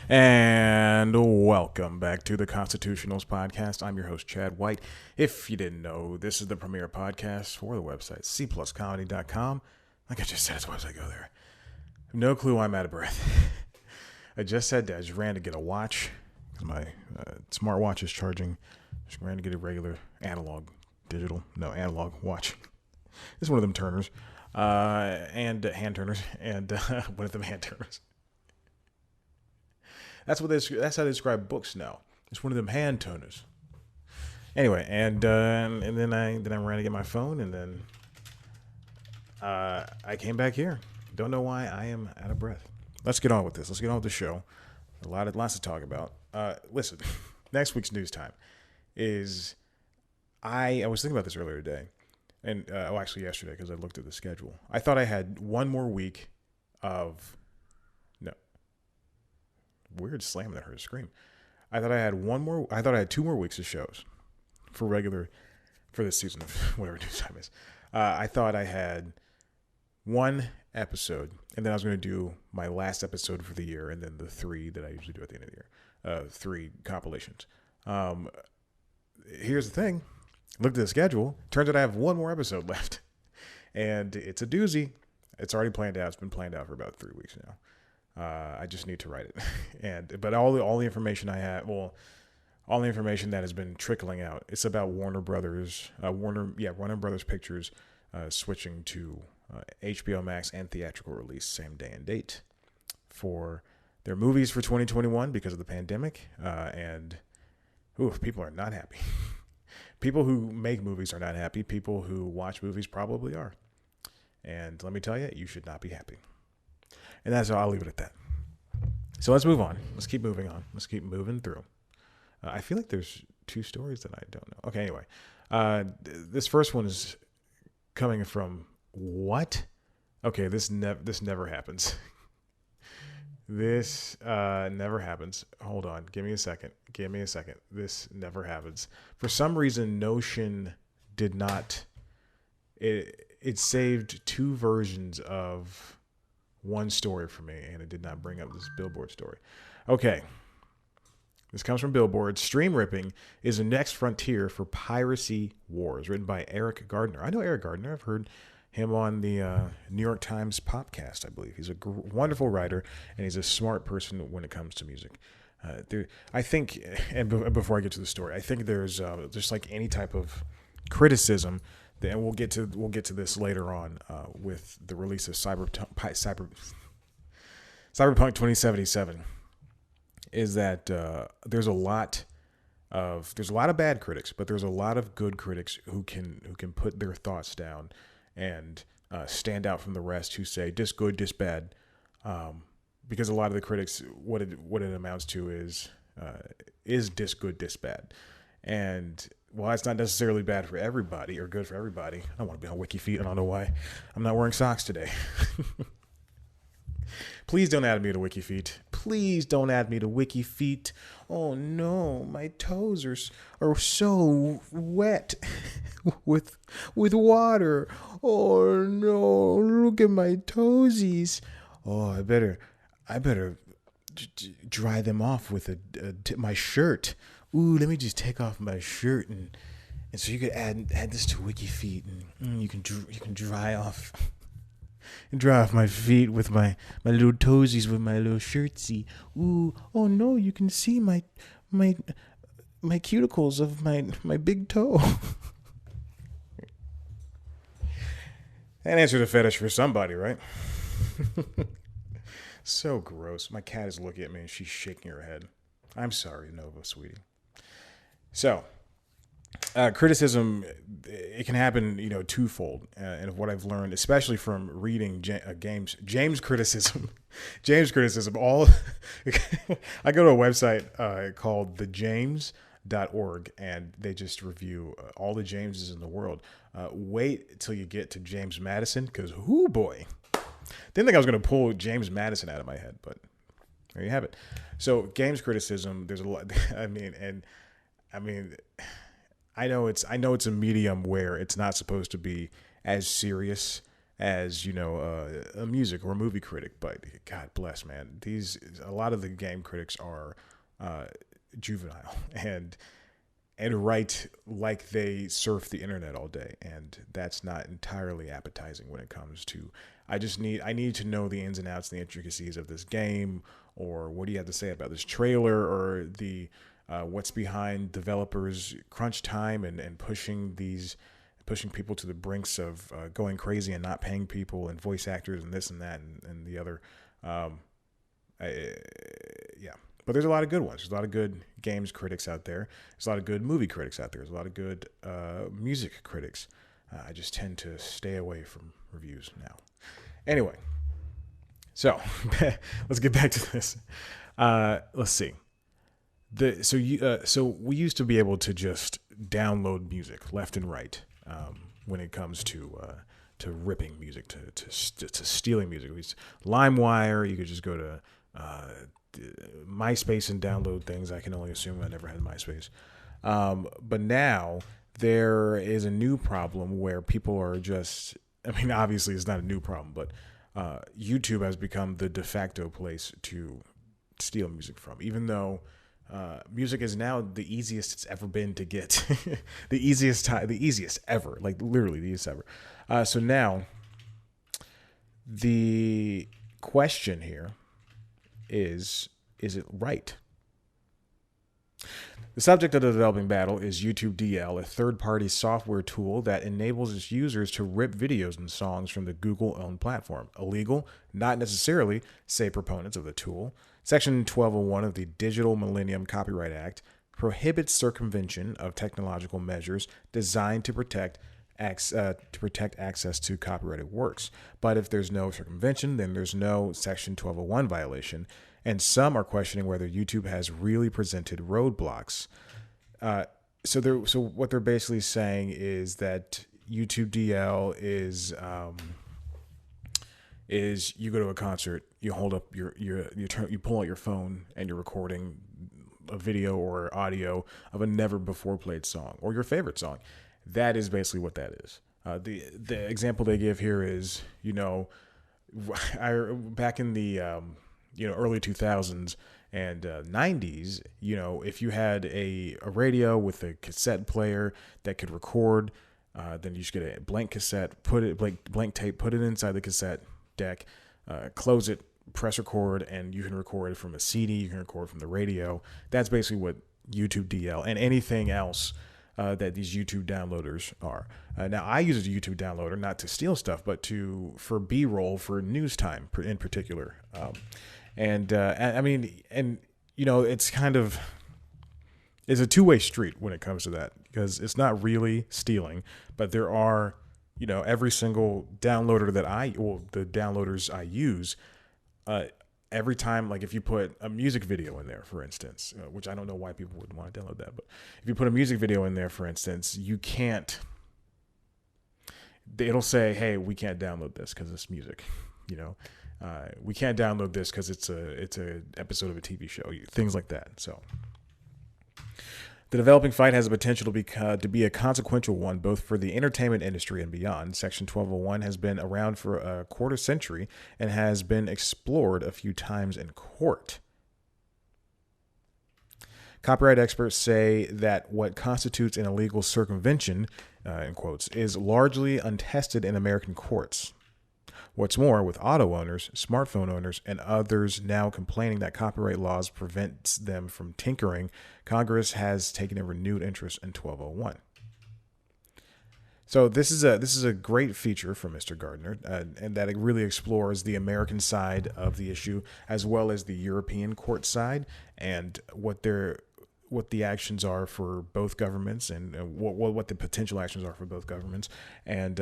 And welcome back to the Constitutionals Podcast. I'm your host, Chad White. If you didn't know, this is the premier podcast for the website, cpluscomedy.com. Like I just said, it's a website. Go there. No clue why I'm out of breath. I just said that. I just ran to get a watch because my smartwatch is charging. Just ran to get a regular analog watch. It's one of them turners. And hand turners. And one of them hand turners. That's how they describe books now. It's one of them hand toners. Anyway, and then I ran to get my phone, and then I came back here. Don't know why I am out of breath. Let's get on with this. Let's get on with the show. Lots to talk about. Listen, next week's news time is I was thinking about this earlier today, and actually yesterday because I looked at the schedule. I thought I had one more week of. Weird slam that hurt a scream. I thought I had 2 more weeks of shows for this season of whatever news time is. I thought I had 1 episode, and then I was going to do my last episode for the year, and then the 3 that I usually do at the end of the year. 3 compilations. Here's the thing. Looked at the schedule. Turns out I have 1 more episode left. And it's a doozy. It's already planned out. It's been planned out for about 3 weeks now. I just need to write it, but all the information I have, all the information that has been trickling out, it's about Warner Brothers Pictures, switching to HBO Max and theatrical release same day and date for their movies for 2021 because of the pandemic, and people are not happy. People who make movies are not happy. People who watch movies probably are, and let me tell you, you should not be happy. And that's all. I'll leave it at that. So let's move on. Let's keep moving on. Let's keep moving through. I feel like there's 2 stories that I don't know. Okay, anyway. This first one is coming from what? Okay, this never happens. This never happens. Hold on. Give me a second. This never happens. For some reason, Notion did not. It saved 2 versions of 1 story for me, and it did not bring up this Billboard story. Okay. This comes from Billboard. Stream ripping is the next frontier for piracy wars, written by Eric Gardner. I know Eric Gardner. I've heard him on the New York Times podcast, I believe. He's a wonderful writer, and he's a smart person when it comes to music. I think, and before I get to the story, I think there's just like any type of criticism, and we'll get to this later on with the release of Cyberpunk 2077. Is that there's a lot of bad critics, but there's a lot of good critics who can put their thoughts down and stand out from the rest, who say dis good, dis bad, because a lot of the critics, what it amounts to is dis good, dis bad, and while it's not necessarily bad for everybody or good for everybody. I don't want to be on Wiki Feet. I don't know why I'm not wearing socks today. Please don't add me to Wiki Feet. Please don't add me to Wiki Feet. Oh no, my toes are so wet with water. Oh no, look at my toesies. Oh, I better dry them off with my shirt. Ooh, let me just take off my shirt and so you could add this to Wiki Feet, and you can dry off my feet with my little toesies with my little shirtsy. Ooh, oh no, you can see my cuticles of my big toe. That answered a fetish for somebody, right? So gross. My cat is looking at me and she's shaking her head. I'm sorry, Nova, sweetie. So, criticism, it can happen, twofold. And what I've learned, especially from reading James criticism, all, I go to a website called thejames.org, and they just review all the Jameses in the world. Wait till you get to James Madison, because, whoo boy, didn't think I was going to pull James Madison out of my head, but there you have it. So, James criticism, there's a lot, I know it's a medium where it's not supposed to be as serious as a music or a movie critic. But God bless, man, a lot of the game critics are juvenile and write like they surf the internet all day, and that's not entirely appetizing when it comes to I need to know the ins and outs and the intricacies of this game, or what do you have to say about this trailer, or the what's behind developers crunch time and pushing people to the brinks of going crazy and not paying people and voice actors and this and that and the other. Yeah. But there's a lot of good ones. There's a lot of good games critics out there. There's a lot of good movie critics out there. There's a lot of good music critics. I just tend to stay away from reviews now. Anyway, so let's get back to this. Let's see. So we used to be able to just download music left and right when it comes to ripping music, to stealing music. At least LimeWire, you could just go to MySpace and download things. I can only assume I never had MySpace. But now there is a new problem where people are just, obviously it's not a new problem, but YouTube has become the de facto place to steal music from, even though music is now the easiest it's ever been to get. the easiest ever, like literally the easiest ever. So now the question here is it right? The subject of the developing battle is YouTube DL, a third-party software tool that enables its users to rip videos and songs from the Google-owned platform. Illegal? Not necessarily, say proponents of the tool. Section 1201 of the Digital Millennium Copyright Act prohibits circumvention of technological measures designed to protect access to copyrighted works. But if there's no circumvention, then there's no Section 1201 violation. And some are questioning whether YouTube has really presented roadblocks. So what they're basically saying is that YouTube DL is you go to a concert, you hold up you pull out your phone and you're recording a video or audio of a never before played song or your favorite song. That is basically what that is. The example they give here is, back in the early 2000s and 90s, if you had a radio with a cassette player that could record, then you just get a blank cassette, blank tape, put it inside the cassette deck, close it, press record, and you can record from a CD, you can record from the radio. That's basically what YouTube DL and anything else that these YouTube downloaders are. Now, I use a YouTube downloader not to steal stuff, but for B-roll, for news time in particular. It's a two-way street when it comes to that, because it's not really stealing, but there are, every single downloader the downloaders I use, every time, like if you put a music video in there, for instance, which I don't know why people would want to download that, but if you put a music video in there, for instance, it'll say, hey, we can't download this because it's music, we can't download this because it's a episode of a TV show, things like that. So the developing fight has the potential to be a consequential one, both for the entertainment industry and beyond. Section 1201 has been around for a quarter century and has been explored a few times in court. Copyright experts say that what constitutes an illegal circumvention, in quotes, is largely untested in American courts. What's more, with auto owners, smartphone owners, and others now complaining that copyright laws prevents them from tinkering, Congress has taken a renewed interest in 1201. So this is a great feature from Mr. Gardner, and that it really explores the American side of the issue as well as the European court side, and what the actions are for both governments, and what the potential actions are for both governments, and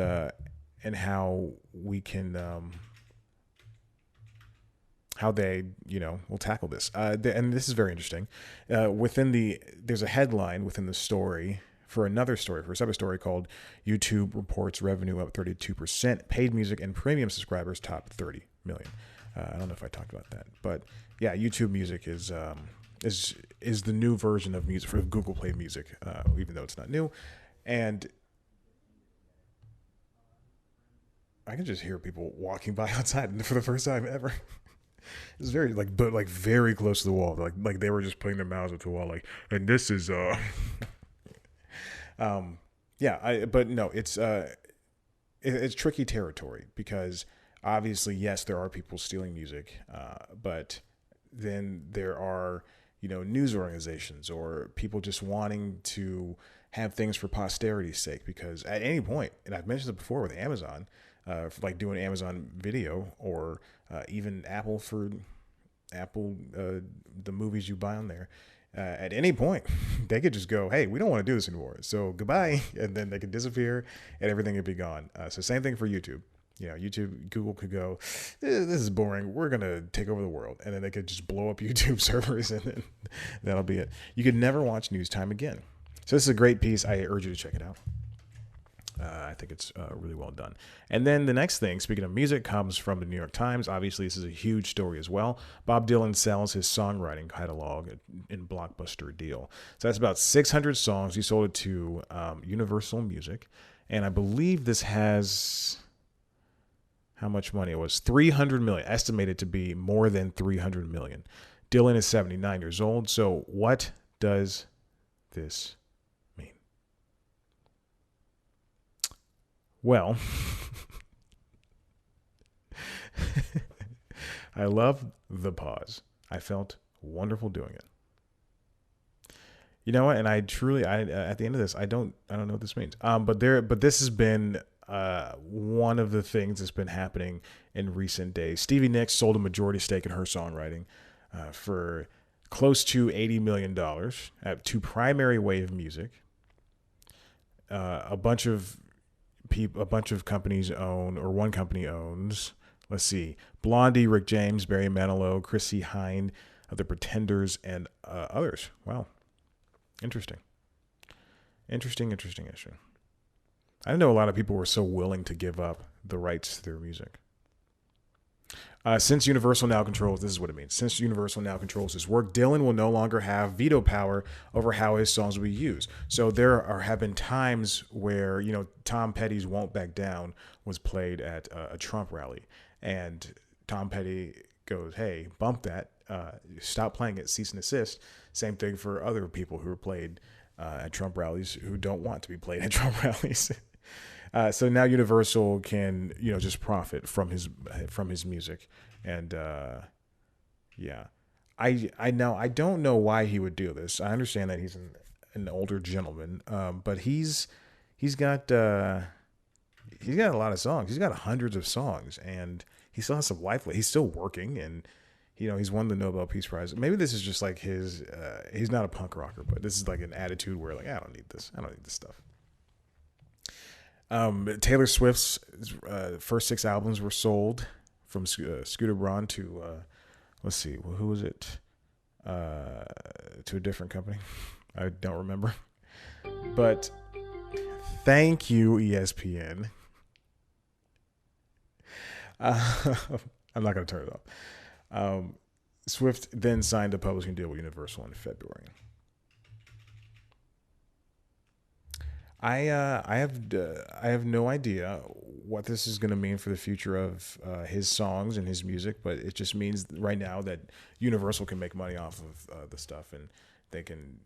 how we can, how they, will tackle this. And this is very interesting. There's a headline within the story for a separate story called YouTube Reports Revenue Up 32%, Paid Music and Premium Subscribers Top 30 Million. I don't know if I talked about that, but yeah, YouTube Music is the new version of music for Google Play Music, even though it's not new. And I can just hear people walking by outside for the first time ever. It's very but like very close to the wall. Like they were just putting their mouths up to the wall. Like, and this is yeah. But no, it's tricky territory because obviously, yes, there are people stealing music, but then there are news organizations or people just wanting to have things for posterity's sake. Because at any point, and I've mentioned it before with Amazon, for like doing Amazon Video or even Apple for the movies you buy on there. At any point, they could just go, "Hey, we don't want to do this anymore, so goodbye," and then they could disappear, and everything would be gone. So same thing for YouTube. YouTube, Google could go, "This is boring. We're gonna take over the world," and then they could just blow up YouTube servers, and then that'll be it. You could never watch News Time again. So this is a great piece. I urge you to check it out. I think it's really well done. And then the next thing, speaking of music, comes from the New York Times. Obviously, this is a huge story as well. Bob Dylan sells his songwriting catalog in blockbuster deal. So that's about 600 songs. He sold it to Universal Music. And I believe this has how much money it was? 300 million, estimated to be more than 300 million. Dylan is 79 years old. So what does this mean? Well, I love the pause. I felt wonderful doing it. You know what? And I truly, at the end of this, I don't know what this means. But this has been one of the things that's been happening in recent days. Stevie Nicks sold a majority stake in her songwriting for close to $80 million to Primary Wave Music. A bunch of companies own, or one company owns, let's see, Blondie, Rick James, Barry Manilow, Chrissy Hynde, The Pretenders, and others. Wow. Interesting issue. I didn't know a lot of people were so willing to give up the rights to their music. Since Universal now controls, this is what it means. Since Universal now controls his work, Dylan will no longer have veto power over how his songs will be used. So have been times where, Tom Petty's Won't Back Down was played at a Trump rally. And Tom Petty goes, "Hey, bump that. Stop playing it. Cease and desist." Same thing for other people who are played at Trump rallies who don't want to be played at Trump rallies. So now Universal can, just profit from his music. And, yeah, I don't know why he would do this. I understand that he's an older gentleman. But he's got a lot of songs. He's got hundreds of songs, and he still has some life. He's still working, and, he's won the Nobel Peace Prize. Maybe this is just like his, he's not a punk rocker, but this is like an attitude where like, I don't need this stuff. Taylor Swift's first 6 albums were sold from Scooter Braun to, let's see, who was it? To a different company. I don't remember. But thank you, ESPN. I'm not going to turn it off. Swift then signed a publishing deal with Universal in February. I have no idea what this is going to mean for the future of his songs and his music, but it just means right now that Universal can make money off of the stuff, and they can,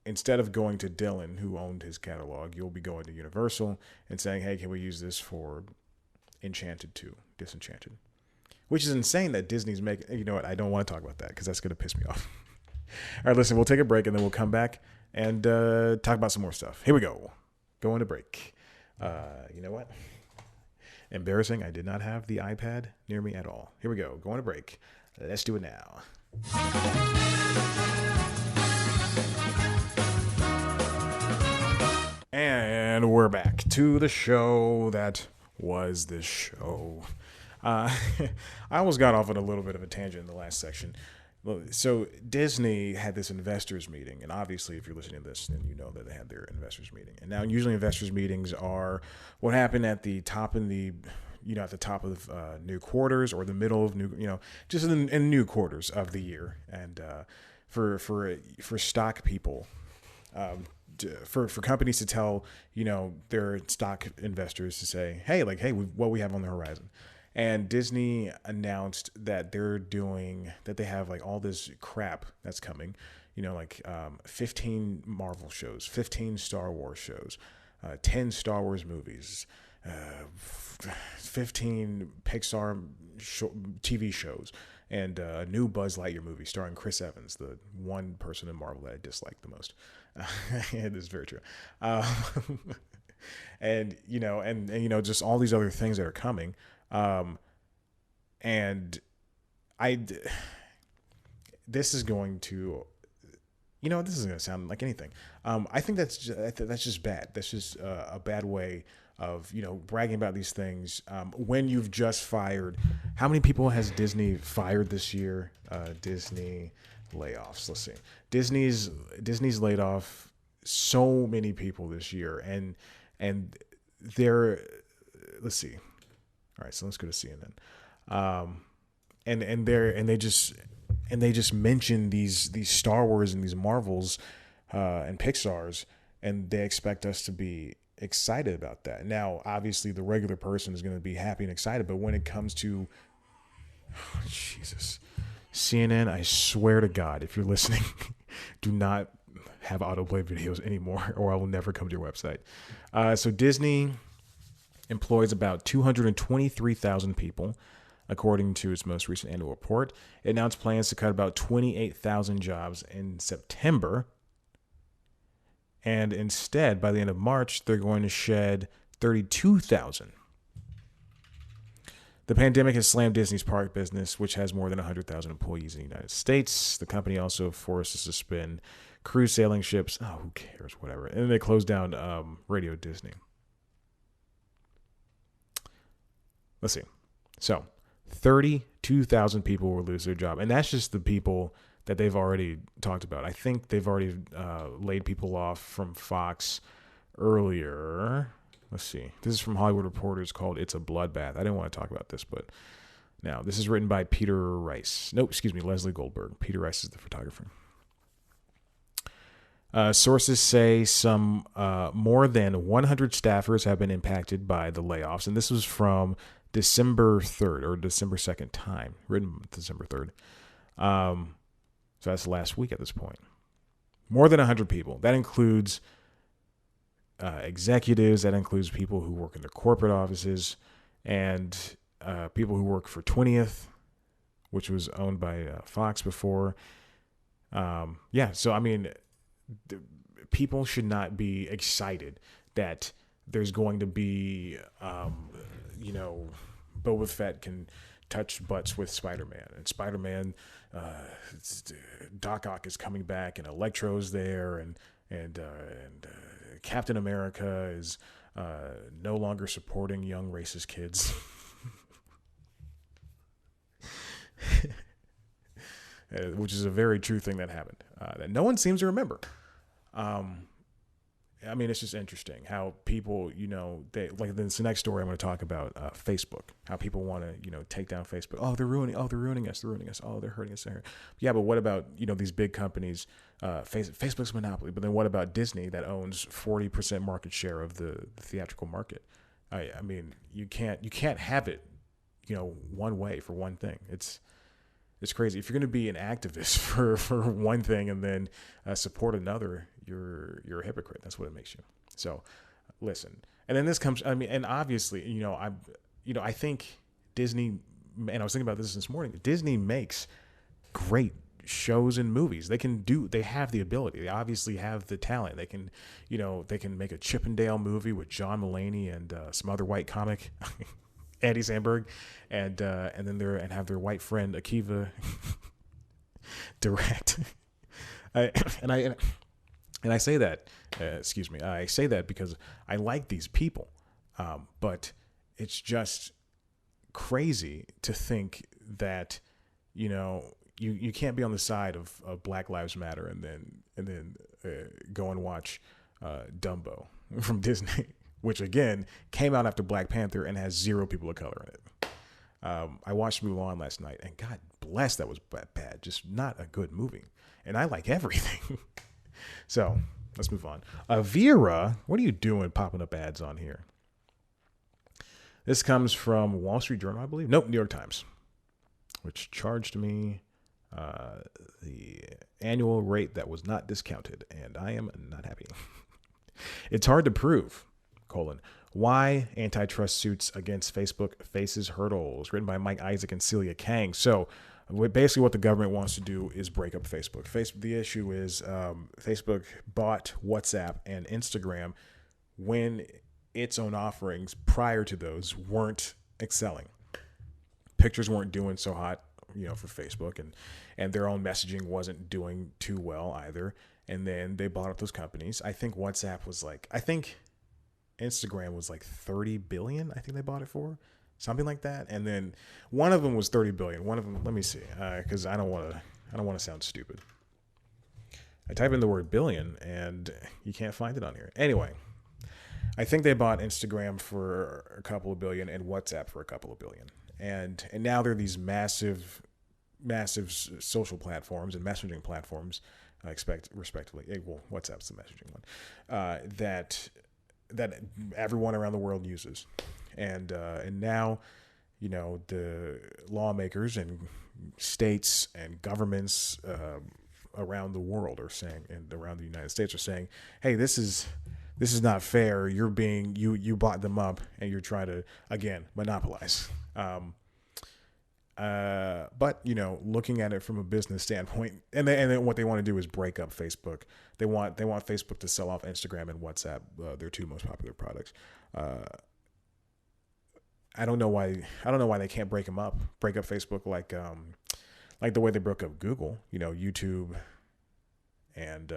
instead of going to Dylan, who owned his catalog, you'll be going to Universal and saying, "Hey, can we use this for Enchanted 2, Disenchanted?" Which is insane that Disney's making. You know what? I don't want to talk about that because that's going to piss me off. All right, listen, we'll take a break and then we'll come back and talk about some more stuff. Here we go. Going to break. You know what? Embarrassing. I did not have the iPad near me at all. Here we go. Going to break. Let's do it now. And we're back to the show that was this show. I almost got off on a little bit of a tangent in the last section. So Disney had this investors meeting, and obviously if you're listening to this, then you know that they had their investors meeting. And now usually investors meetings are what happened at the top of new quarters or the middle of new, just in new quarters of the year. And for stock people, for companies to tell, their stock investors to say, hey, what we have on the horizon. And Disney announced that they have like all this crap that's coming, 15 Marvel shows, 15 Star Wars shows, 10 Star Wars movies, 15 Pixar TV shows, and a new Buzz Lightyear movie starring Chris Evans, the one person in Marvel that I dislike the most. It is very true. And just all these other things that are coming. And this is going to, this isn't going to sound like anything. I think that's just bad. That's just a bad way of, bragging about these things. When you've just fired, how many people has Disney fired this year? Disney layoffs. Let's see. Disney's laid off so many people this year, and they're, let's see. All right, so let's go to CNN. And they just mention these Star Wars and these Marvels and Pixar's, and they expect us to be excited about that. Now, obviously, the regular person is going to be happy and excited, but when it comes to Jesus, CNN, I swear to God, if you're listening, do not have autoplay videos anymore, or I will never come to your website. So Disney employs about 223,000 people, according to its most recent annual report. It announced plans to cut about 28,000 jobs in September. And instead, by the end of March, they're going to shed 32,000. The pandemic has slammed Disney's park business, which has more than 100,000 employees in the United States. The company also forced to suspend cruise sailing ships. Oh, who cares? Whatever. And they closed down Radio Disney. Let's see. So 32,000 people will lose their job. And that's just the people that they've already talked about. I think they've already laid people off from Fox earlier. Let's see. This is from Hollywood Reporter's called It's a Bloodbath. I didn't want to talk about this, but now this is written by Peter Rice. Leslie Goldberg. Peter Rice is the photographer. Sources say some more than 100 staffers have been impacted by the layoffs. And this was from December 3rd or December 2nd time, written December 3rd. So that's last week at this point. More than 100 people. That includes executives. That includes people who work in their corporate offices and people who work for 20th, which was owned by Fox before. So, I mean, people should not be excited that there's going to be, Boba Fett can touch butts with Spider-Man, and Spider-Man, Doc Ock is coming back, and Electro's there, and Captain America is no longer supporting young racist kids. Which is a very true thing that happened that no one seems to remember. I mean, it's just interesting how people, this next story I'm going to talk about Facebook, how people want to, take down Facebook. Oh, they're ruining us. Oh, they're hurting us there. Yeah, but what about, these big companies, Facebook's a monopoly, but then what about Disney that owns 40% market share of the theatrical market? I mean, you can't have it, one way for one thing. It's crazy. If you're going to be an activist for one thing and then support another, you're a hypocrite. That's what it makes you. So listen. And then this comes, and obviously, I think Disney, and I was thinking about this morning, Disney makes great shows and movies. They have the ability. They obviously have the talent. They can, they can make a Chippendale movie with John Mulaney and some other white comic, Andy Samberg, and then have their white friend Akiva direct. I say that, I say that because I like these people, but it's just crazy to think that you can't be on the side of Black Lives Matter and then go and watch Dumbo from Disney, which again came out after Black Panther and has 0 people of color in it. I watched Mulan last night, and God bless, that was bad. Just not a good movie. And I like everything. So Let's move on. Vera, what are you doing popping up ads on here? This comes from Wall Street Journal, I believe. Nope, New York Times, which charged me the annual rate that was not discounted, and I am not happy. It's hard to prove, why antitrust suits against Facebook faces hurdles, written by Mike Isaac and Celia Kang. So basically what the government wants to do is break up Facebook. The issue is Facebook bought WhatsApp and Instagram when its own offerings prior to those weren't excelling. Pictures weren't doing so hot, for Facebook, and their own messaging wasn't doing too well either. And then they bought up those companies. I think WhatsApp was Instagram was like 30 billion. I think they bought it for something like that. And then one of them was 30 billion. One of them, let me see, because I don't want to sound stupid. I type in the word billion and you can't find it on here. Anyway, I think they bought Instagram for a couple of billion and WhatsApp for a couple of billion. And now they're these massive social platforms and messaging platforms, respectively. Well, WhatsApp's the messaging one, that everyone around the world uses. And now, the lawmakers and states and governments around the world are saying, and around the United States are saying, hey, this is not fair. You bought them up and you're trying to, again, monopolize. But looking at it from a business standpoint, and then what they want to do is break up Facebook. They want Facebook to sell off Instagram and WhatsApp, their two most popular products. I don't know why they can't break up Facebook like the way they broke up Google. YouTube and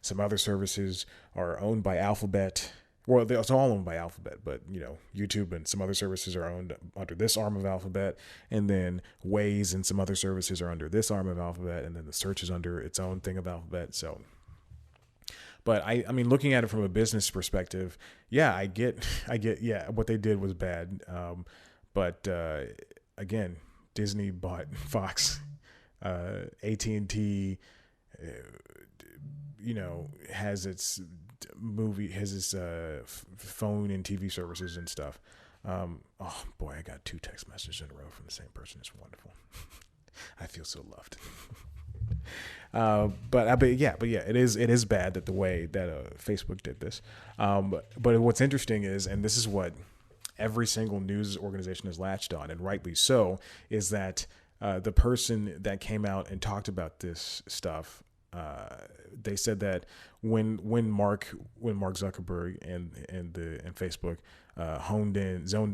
some other services are owned by Alphabet. Well, it's all owned by Alphabet, but YouTube and some other services are owned under this arm of Alphabet, and then Waze and some other services are under this arm of Alphabet, and then the search is under its own thing of Alphabet. So, but I mean, looking at it from a business perspective, yeah, I get, yeah, what they did was bad. But again, Disney bought Fox, AT&T, has its phone and TV services and stuff. Oh boy, I got 2 text messages in a row from the same person. It's wonderful. I feel so loved. But yeah, it is bad that the way that Facebook did this. But what's interesting is, and this is what every single news organization has latched on, and rightly so, is that the person that came out and talked about this stuff, they said that when Mark Zuckerberg and Facebook zoned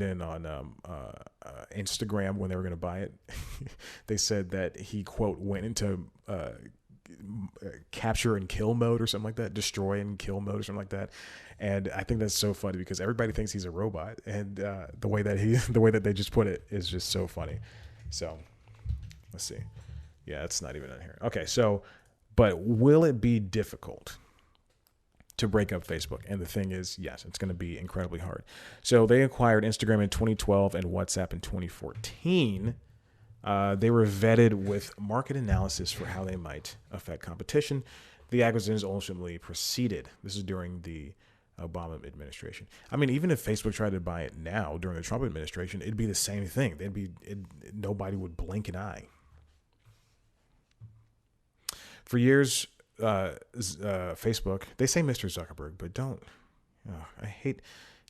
in on Instagram when they were going to buy it, they said that he, quote, went into capture and kill mode or something like that, destroy and kill mode or something like that. And I think that's so funny because everybody thinks he's a robot, and the way that they just put it is just so funny. So let's see. Yeah, it's not even in here. Okay, so. But will it be difficult to break up Facebook? And the thing is, yes, it's going to be incredibly hard. So they acquired Instagram in 2012 and WhatsApp in 2014. They were vetted with market analysis for how they might affect competition. The acquisitions ultimately proceeded. This is during the Obama administration. I mean, even if Facebook tried to buy it now during the Trump administration, it'd be the same thing. Nobody would blink an eye. For years, Facebook, they say Mr. Zuckerberg, but don't.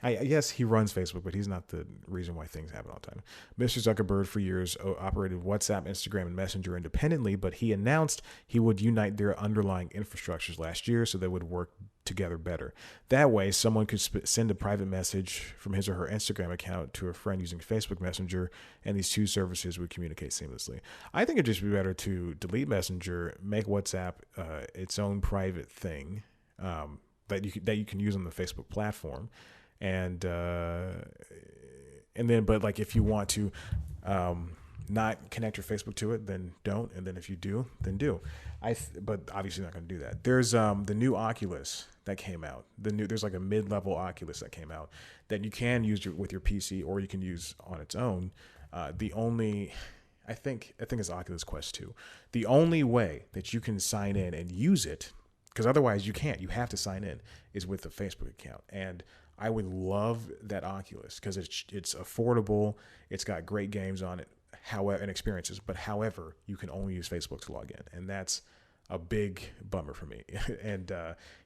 Yes, he runs Facebook, but he's not the reason why things happen all the time. Mr. Zuckerberg for years operated WhatsApp, Instagram, and Messenger independently, but he announced he would unite their underlying infrastructures last year so they would work together better. That way, someone could send a private message from his or her Instagram account to a friend using Facebook Messenger, and these two services would communicate seamlessly. I think it'd just be better to delete Messenger, make WhatsApp its own private thing that you can use on the Facebook platform. And then, but like, if you want to not connect your Facebook to it, then don't. And then if you do, then do. But obviously not going to do that. There's the new Oculus that came out. There's like a mid-level Oculus that came out that you can use with your PC, or you can use on its own. I think it's Oculus Quest 2. The only way that you can sign in and use it because otherwise you can't. You have to sign in. Is with the Facebook account, and I would love that Oculus because it's affordable. It's got great games on it, however, and experiences. But however, you can only use Facebook to log in, and that's a big bummer for me. And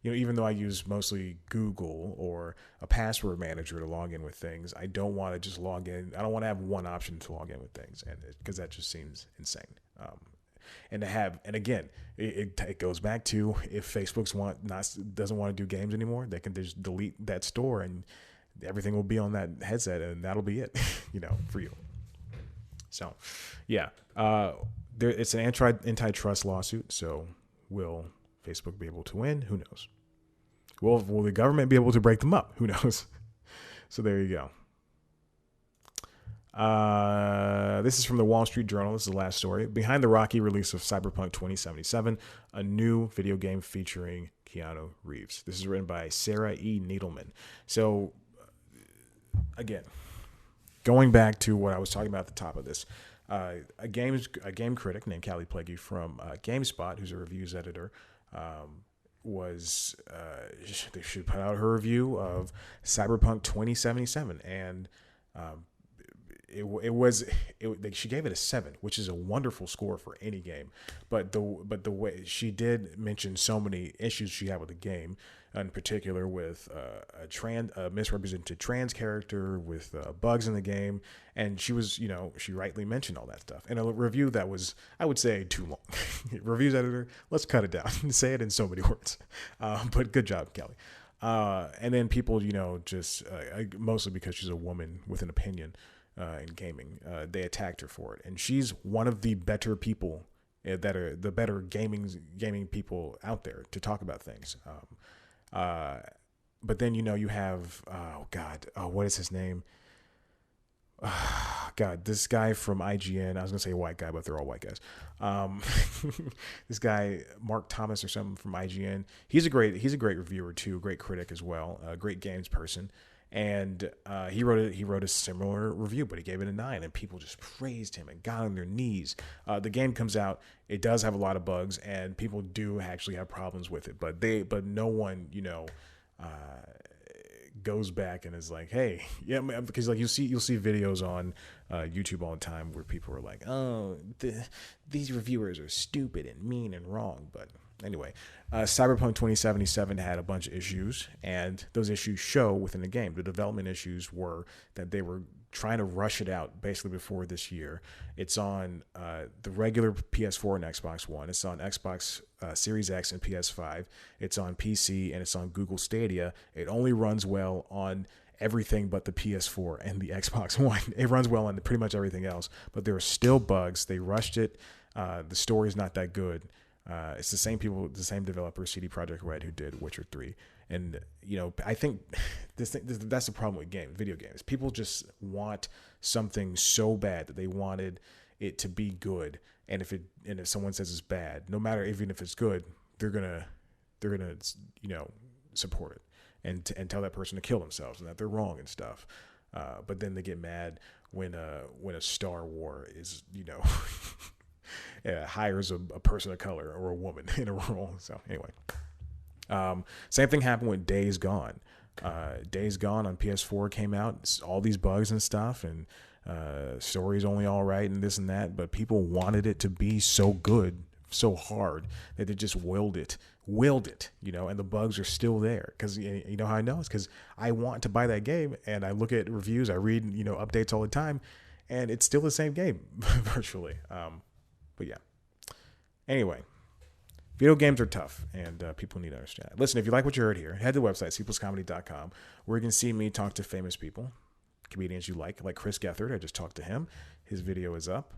even though I use mostly Google or a password manager to log in with things, I don't want to just log in. I don't want to have one option to log in with things, and because that just seems insane. And again, it goes back to if Facebook's doesn't want to do games anymore, they can just delete that store and everything will be on that headset, and that'll be it, for you. So, yeah, it's an antitrust lawsuit. So, will Facebook be able to win? Who knows? Will the government be able to break them up? Who knows? So there you go. This is from the Wall Street Journal. This is the last story. Behind the rocky release of Cyberpunk 2077, a new video game featuring Keanu Reeves. This is written by Sarah E. Needleman. So, again, going back to what I was talking about at the top of this, a game critic named Callie Plaguey from GameSpot, who's a reviews editor, she put out her review of Cyberpunk 2077, and she gave it a 7, which is a wonderful score for any game. But the way she did mention so many issues she had with the game, in particular with a misrepresented trans character, with bugs in the game, and she rightly mentioned all that stuff in a review that was, I would say, too long. Reviews editor, let's cut it down and say it in so many words. But good job, Kelly. And then people, just mostly because she's a woman with an opinion in gaming, they attacked her for it, and she's one of the better people that are the better gaming people out there to talk about things. But then you have what is his name? This guy from IGN. I was gonna say a white guy, but they're all white guys. This guy Mark Thomas or something from IGN. He's a great reviewer too, great critic as well, a great games person. And he wrote a similar review, but he gave it a 9, and people just praised him and got on their knees. The game comes out, it does have a lot of bugs, and people do actually have problems with it, but no one goes back and is like, hey, yeah, because like you'll see videos on YouTube all the time where people are like, oh, these reviewers are stupid and mean and wrong. But anyway, Cyberpunk 2077 had a bunch of issues, and those issues show within the game. The development issues were that they were trying to rush it out basically before this year. It's on the regular PS4 and Xbox One. It's on Xbox Series X and PS5. It's on PC, and it's on Google Stadia. It only runs well on everything but the PS4 and the Xbox One. It runs well on pretty much everything else, but there are still bugs. They rushed it. The story is not that good. It's the same people, the same developer, CD Projekt Red, who did Witcher 3. And, I think that's the problem with video games. People just want something so bad that they wanted it to be good. And if someone says it's bad, no matter, even if it's good, they're gonna support it and tell that person to kill themselves and that they're wrong and stuff. But then they get mad when a Star War is, hires a person of color or a woman in a role. So anyway, same thing happened with Days Gone. Days Gone on PS4 came out, all these bugs and stuff, and story's only all right and this and that, but people wanted it to be so good, so hard, that they just willed it, and the bugs are still there. Because you know how I know? It's because I want to buy that game, and I look at reviews, I read updates all the time, and it's still the same game virtually. But yeah. Anyway, video games are tough, and people need to understand. Listen, if you like what you heard here, head to the website, cpluscomedy.com, where you can see me talk to famous people, comedians you like Chris Gethard. I just talked to him. His video is up,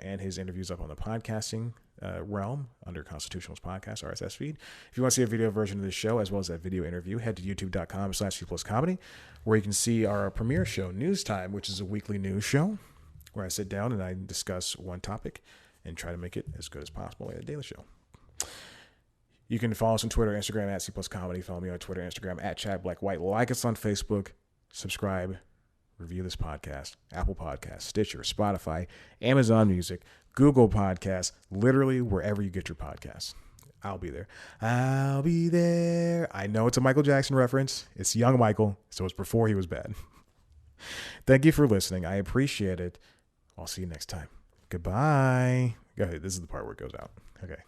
and his interview's up on the podcasting realm under Constitutional's podcast, RSS feed. If you want to see a video version of this show, as well as that video interview, head to youtube.com/cpluscomedy, where you can see our premiere show, News Time, which is a weekly news show where I sit down and I discuss one topic and try to make it as good as possible like a daily show. You can follow us on Twitter, Instagram at @CPlusComedy. Follow me on Twitter, Instagram at @ChadBlackWhite. Like us on Facebook. Subscribe. Review this podcast. Apple Podcasts, Stitcher, Spotify, Amazon Music, Google Podcasts, literally wherever you get your podcasts. I'll be there. I'll be there. I know it's a Michael Jackson reference. It's young Michael, so it's before he was bad. Thank you for listening. I appreciate it. I'll see you next time. Goodbye. Go ahead. This is the part where it goes out. Okay.